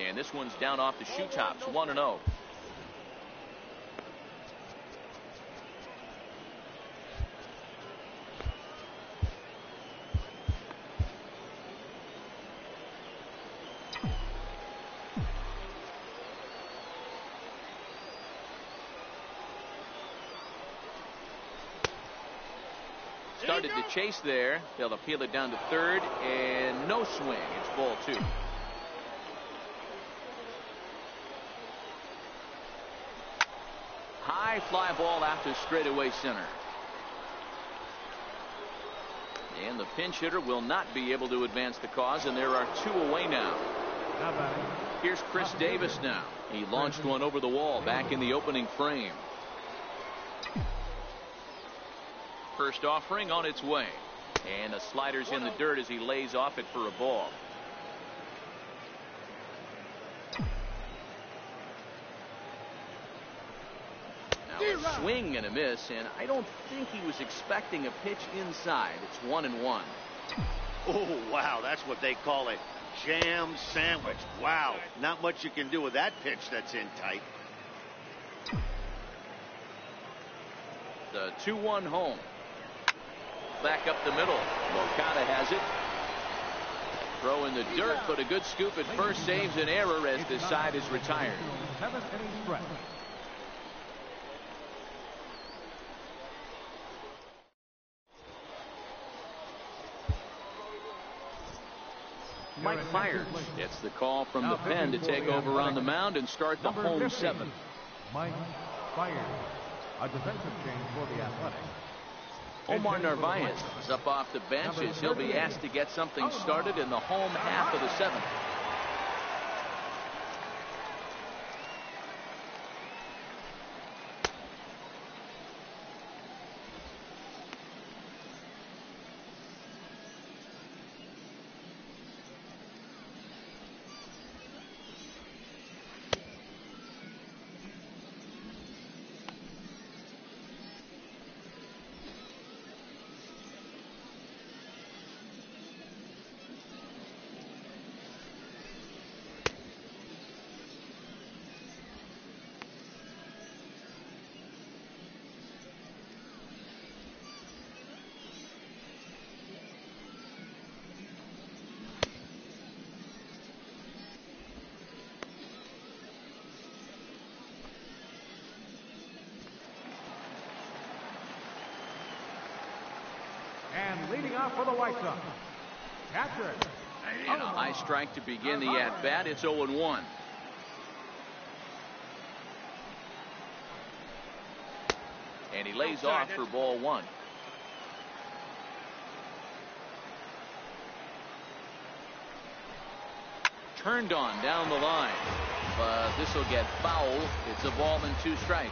And this one's down off the shoe tops, 1-0. Started to chase there. They'll appeal it down to third, and no swing. It's ball 2. High fly ball out to straightaway center. And the pinch hitter will not be able to advance the cause, and there are 2 away now. Here's Chris Davis now. He launched one over the wall back in the opening frame. First offering on its way, and the slider's in the dirt as he lays off it for a ball. Now a swing and a miss, and I don't think he was expecting a pitch inside. It's 1-1. Oh, wow, that's what they call a jam sandwich. Wow, not much you can do with that pitch that's in tight. The 2-1 home. Back up the middle. Moncada has it. Throw in the dirt, but a good scoop at first saves an error as the side is retired. Mike Myers gets the call from the pen to take over on the mound and start the home 7. Mike Myers, a defensive change for the Athletics. Omar Narvaez is up off the bench as he'll be asked to get something started in the home half of the 7th. And leading off for the White Sox, catcher. And a high strike to begin the at-bat. It's 0-1. And he lays off for ball 1. Turned on down the line, but this will get foul. It's a ball and 2 strikes.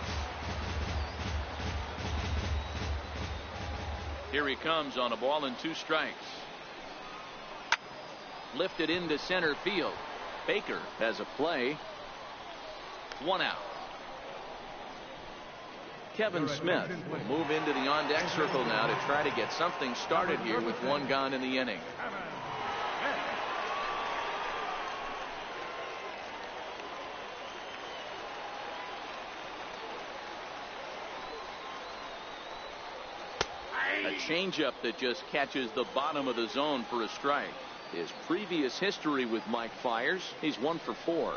Here he comes on a ball and 2 strikes. Lifted into center field. Baker has a play. 1 out. Kevin Smith will move into the on-deck circle now to try to get something started here with 1 gone in the inning. A changeup that just catches the bottom of the zone for a strike. His previous history with Mike Fiers, he's 1 for 4.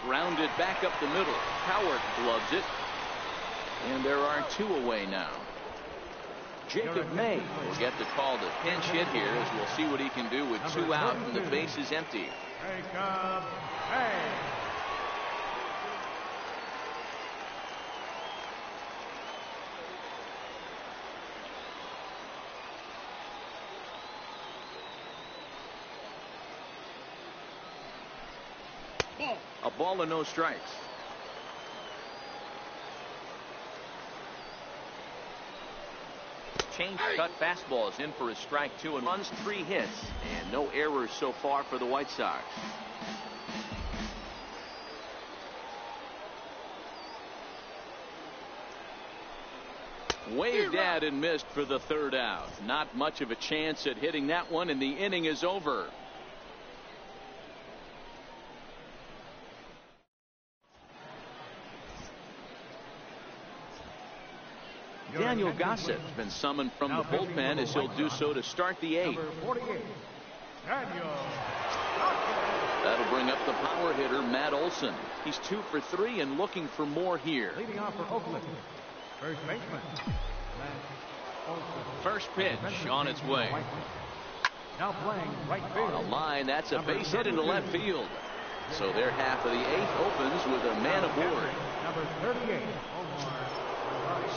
Grounded back up the middle. Howard gloves it. And there are 2 away now. Jacob May will get the call to pinch hit here as we'll see what he can do with 2 out and the base is empty. Jacob May. A ball and no strikes. Change cut fastball is in for a strike 2 and runs 3 hits and no errors so far for the White Sox. Waved at and missed for the 3rd out. Not much of a chance at hitting that one, and the inning is over. Daniel Gossett has been summoned from the bullpen as he'll do so to start the 8th. Number 48, Daniel. That'll bring up the power hitter, Matt Olson. He's 2 for 3 and looking for more here. Leading off for Oakland, first baseman, Matt Olson. First pitch on its way. Now playing right field. On the line, that's a base hit into left field. So their half of the 8th opens with a man aboard. Number 38.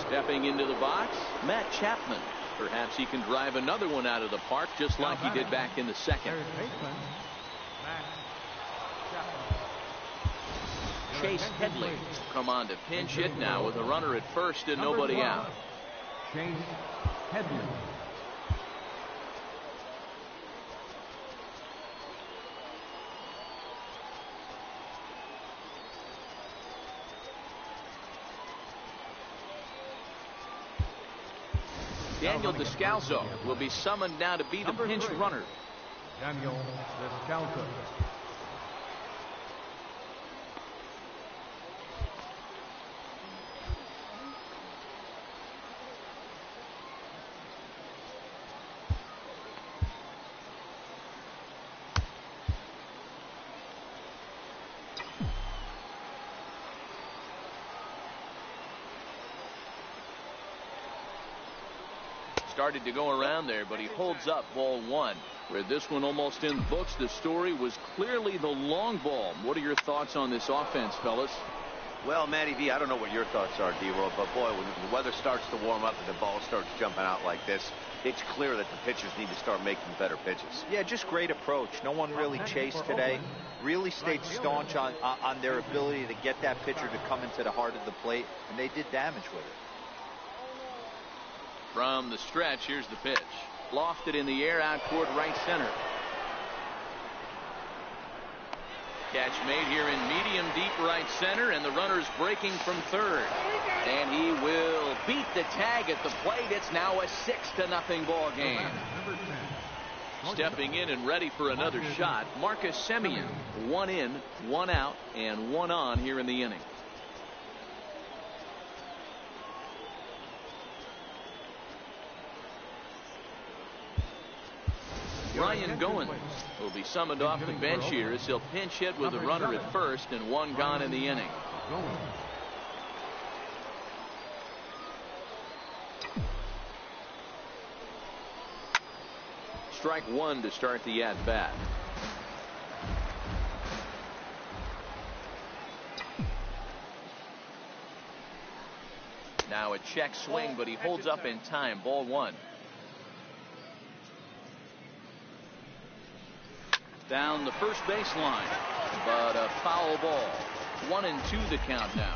Stepping into the box, Matt Chapman. Perhaps he can drive another one out of the park just like he did back in the 2nd. Third baseman, Matt Chapman. Chase Headley will come on to pinch hit now with a runner at first and nobody out. Chase Headley. Daniel Descalso will be summoned now to be the pinch runner. Daniel Descalso. Started to go around there, but he holds up ball 1. Where this one almost in the books, the story was clearly the long ball. What are your thoughts on this offense, fellas? Well, Matty V, I don't know what your thoughts are, D-Roll, but boy, when the weather starts to warm up and the ball starts jumping out like this, it's clear that the pitchers need to start making better pitches. Yeah, just great approach. No one really chased today. Really stayed staunch on their ability to get that pitcher to come into the heart of the plate, and they did damage with it. From the stretch, here's the pitch. Lofted in the air out toward right center. Catch made here in medium deep right center, and the runner's breaking from third. And he will beat the tag at the plate. It's now a 6-0 ball game. Stepping in and ready for another shot, Marcus Semien. 1 in, 1 out, and 1 on here in the inning. Ryan Goins will be summoned off the bench here as he'll pinch hit with a runner at first and 1 gone in the inning. Strike 1 to start the at-bat. Now a check swing, but he holds up in time. Ball 1. Down the first baseline, but a foul ball. 1-2 the count now.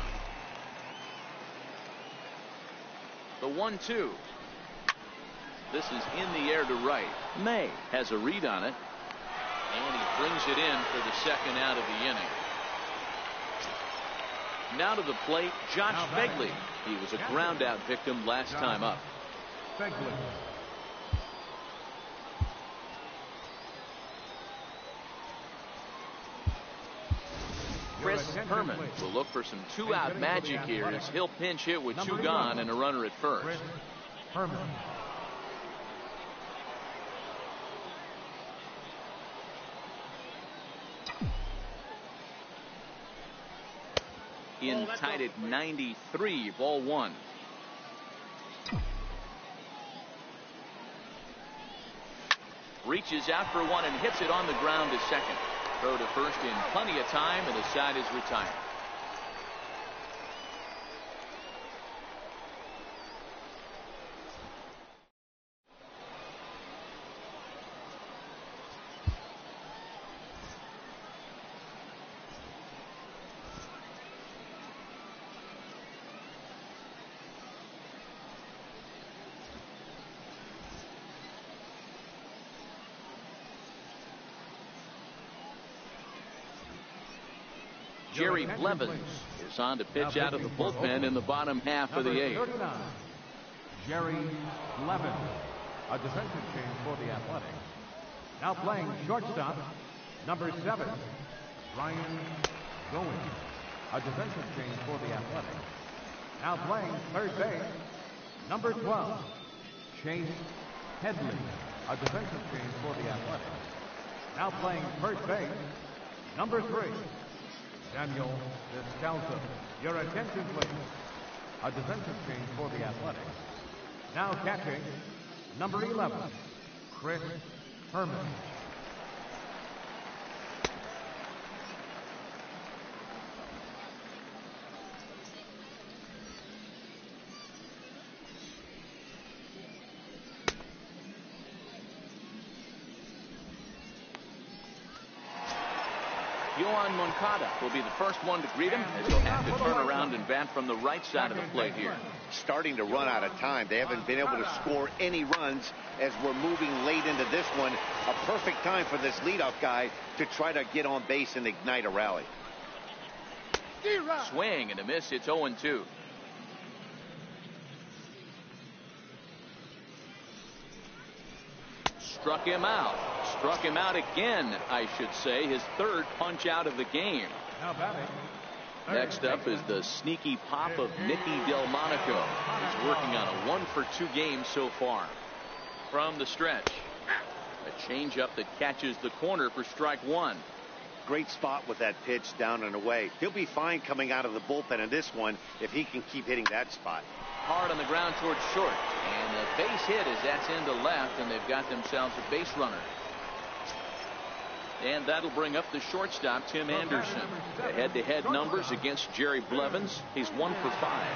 The 1-2. This is in the air to right. May has a read on it, and he brings it in for the 2nd out of the inning. Now to the plate, Josh Begley. He was a ground out victim last time up. Begley. Chris Herman will look for some 2-out magic here as he'll pinch hit with 2 gone and a runner at first. Chris Herman. In tied at 93, ball 1. Reaches out for 1 and hits it on the ground to second. Throw to first in plenty of time, and the side is retired. Jerry Blevins is on to pitch out of the bullpen in the bottom half of the 8th. Jerry Blevins, a defensive change for the Athletics. Now playing shortstop, number 7, Ryan Goins, a defensive change for the Athletics. Now playing third base, Number 12, Chase Headley, a defensive change for the Athletics. Now playing first base, number 3, Daniel Descalso. Your attention, please. A defensive change for the Athletics. Now catching, number 11, Chris Herman. Yohan Moncada will be the first one to greet him, as he'll have to turn around and bat from the right side of the plate here. Starting to run out of time. They haven't been able to score any runs as we're moving late into this one. A perfect time for this leadoff guy to try to get on base and ignite a rally. Swing and a miss. It's 0-2. Struck him out. Struck him out again, I should say. His third punch out of the game. Next up is the sneaky pop of Nicky Delmonico. He's working on a 1-for-2 game so far. From the stretch, a changeup that catches the corner for strike 1. Great spot with that pitch down and away. He'll be fine coming out of the bullpen in this one if he can keep hitting that spot. Hard on the ground towards short, and a base hit as that's into left, and they've got themselves a base runner. And that'll bring up the shortstop, Tim Anderson. The head-to-head numbers against Jerry Blevins. He's 1 for 5.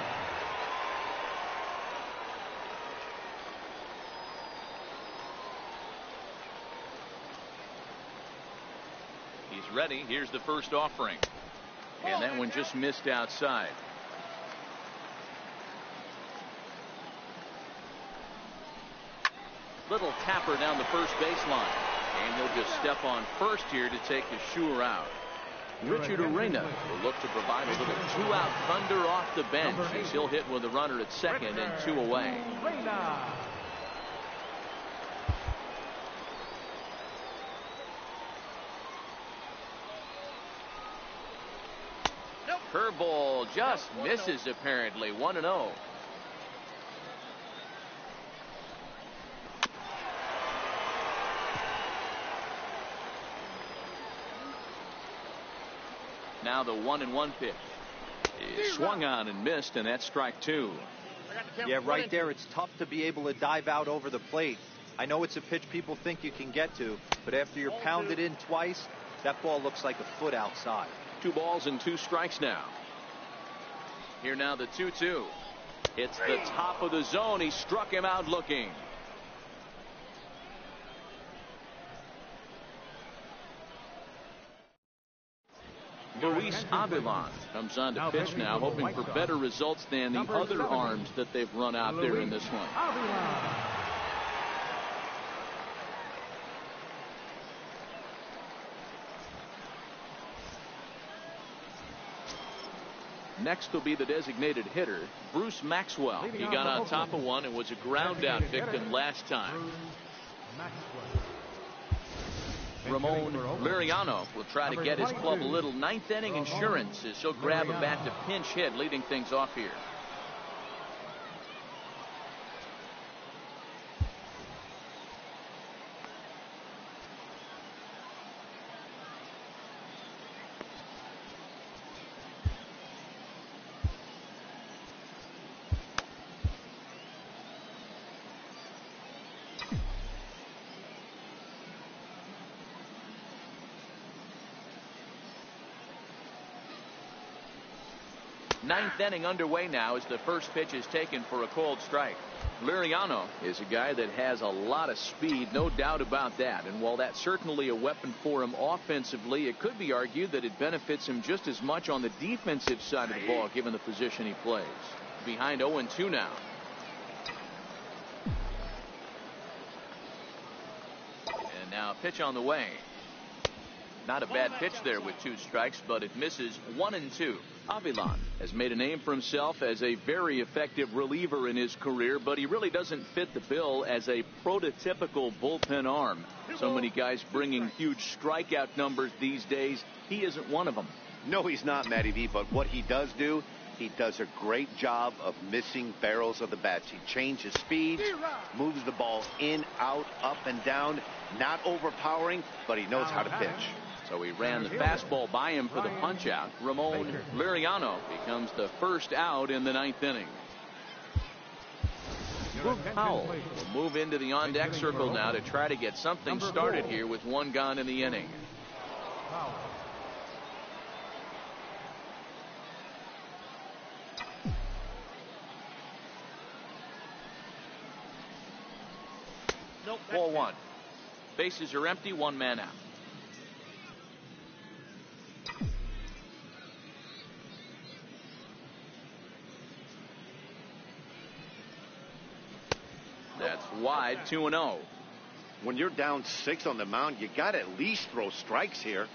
He's ready. Here's the first offering. And that one just missed outside. Little tapper down the first baseline. And he'll just step on first here to take the Shure out. Richard Arena will look to provide a little 2-out thunder off the bench as he'll hit with a runner at second and 2 away. Curveball just misses apparently. 1-0. Now the 1-1 pitch is swung on and missed, and that's strike 2. Yeah, right there. It's tough to be able to dive out over the plate. I know it's a pitch people think you can get to, but after you're pounded in twice, that ball looks like a foot outside. 2 balls and 2 strikes now. Here now the 2-2. It's the top of the zone. He struck him out looking. Luis Avilan comes on to pitch now, hoping for better results than the other arms that they've run out there in this one. Next will be the designated hitter, Bruce Maxwell. He got on top of one and was a ground out victim last time. Ramon Liriano will try to get his club a little ninth inning insurance as he'll grab a bat to pinch hit, leading things off here. Ninth inning underway now as the first pitch is taken for a cold strike. Liriano is a guy that has a lot of speed, no doubt about that. And while that's certainly a weapon for him offensively, it could be argued that it benefits him just as much on the defensive side of the ball, given the position he plays. Behind 0-2 now. And now a pitch on the way. Not a bad pitch there with 2 strikes, but it misses. 1-2. Avilan has made a name for himself as a very effective reliever in his career, but he really doesn't fit the bill as a prototypical bullpen arm. So many guys bringing huge strikeout numbers these days. He isn't one of them. No, he's not, Matty V, but what he does do, He does a great job of missing barrels of the bats. He changes speeds, moves the ball in, out, up, and down. Not overpowering, but he knows how to pitch. So he ran the fastball by him for the punch out. Ramon Liriano becomes the first out in the 9th inning. Luke Powell will move into the on-deck circle now to try to get something started here with one gone in the inning. Ball one. Bases are empty, one man out. That's wide, 2-0. When you're down 6 on the mound, you got to at least throw strikes here.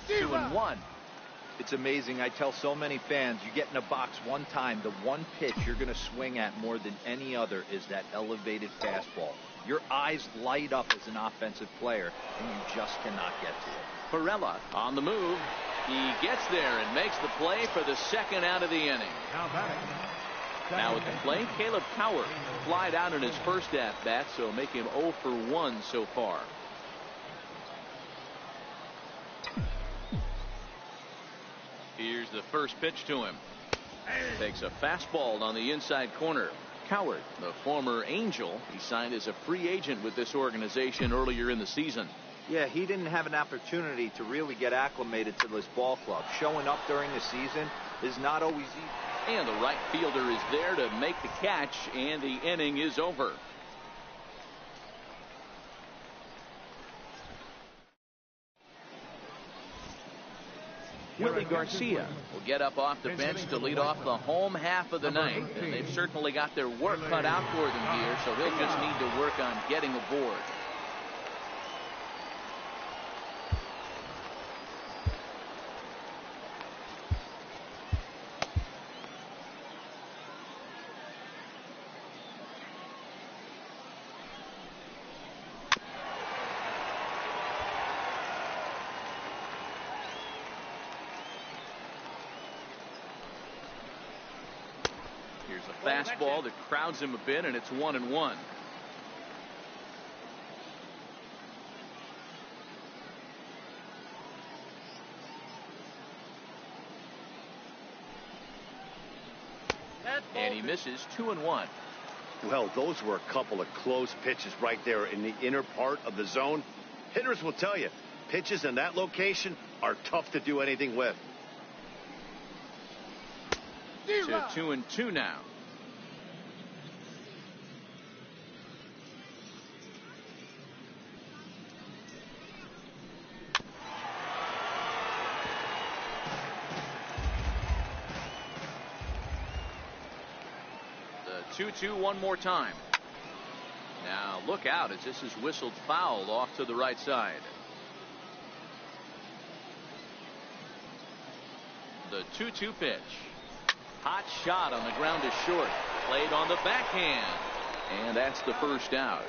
2-1. It's amazing. I tell so many fans, you get in a box one time, the one pitch you're going to swing at more than any other is that elevated fastball. Your eyes light up as an offensive player, and you just cannot get to it. Perella on the move. He gets there and makes the play for the second out of the inning. Now at the plate, Caleb Coward flied out in his first at-bat, so make him 0 for 1 so far. Here's the first pitch to him. Takes a fastball on the inside corner. Coward, the former Angel, he signed as a free agent with this organization earlier in the season. Yeah, he didn't have an opportunity to really get acclimated to this ball club. Showing up during the season is not always easy. And the right fielder is there to make the catch, and the inning is over. Willie Garcia will get up off the bench to lead off the home half of the ninth, and they've certainly got their work cut out for them here, so he'll just need to work on getting aboard. Here's a fastball that crowds him a bit, and it's 1-1. And he misses, 2-1. Well, those were a couple of close pitches right there in the inner part of the zone. Hitters will tell you, pitches in that location are tough to do anything with. To 2-2 now. The 2-2 one more time. Now look out as this is whistled foul off to the right side. The 2-2 pitch. Hot shot on the ground to short. Played on the backhand. And that's the first out.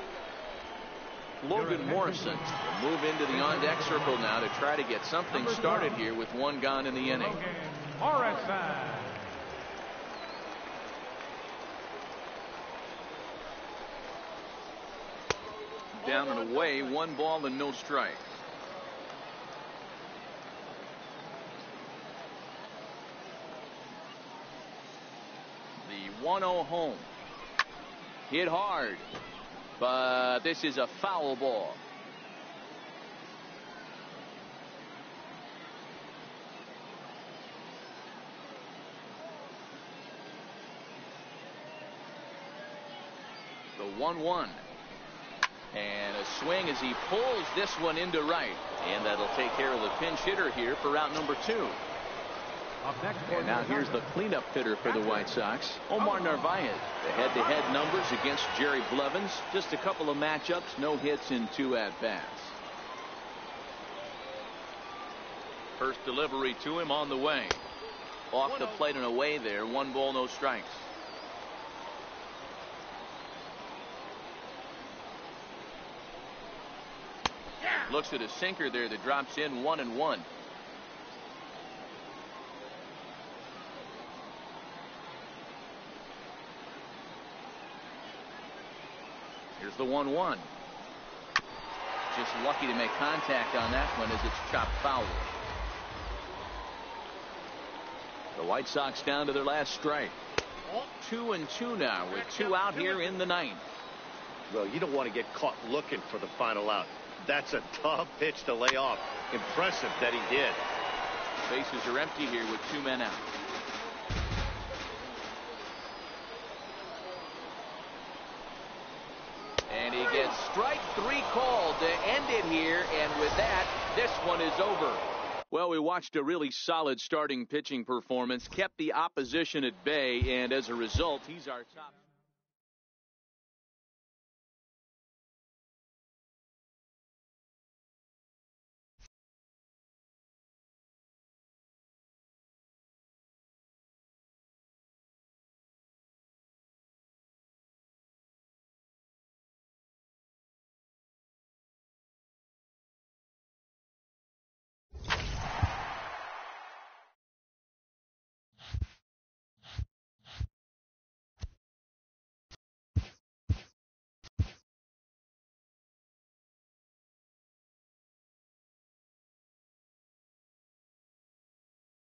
Logan Morrison will move into the on-deck circle now to try to get something started here with one gone in the inning. Down and away, 1 ball and no strike. The 1-0 home. Hit hard, but this is a foul ball. The 1-1. And a swing as he pulls this one into right. And that'll take care of the pinch hitter here for out number 2. And now here's the cleanup hitter for the White Sox, Omar Narvaez. The head-to-head numbers against Jerry Blevins. Just a couple of matchups, no hits in 2 at-bats. First delivery to him on the way. Off the plate and away there. 1 ball, no strikes. Looks at a sinker there that drops in, 1-1. Here's the 1-1. Just lucky to make contact on that one as it's chopped foul. The White Sox down to their last strike. 2-2 now with 2 out here in the 9th. Well, you don't want to get caught looking for the final out. That's a tough pitch to lay off. Impressive that he did. Bases are empty here with 2 men out. And he gets strike 3 called to end it here, and with that, this one is over. Well, we watched a really solid starting pitching performance, kept the opposition at bay, and as a result, he's our top.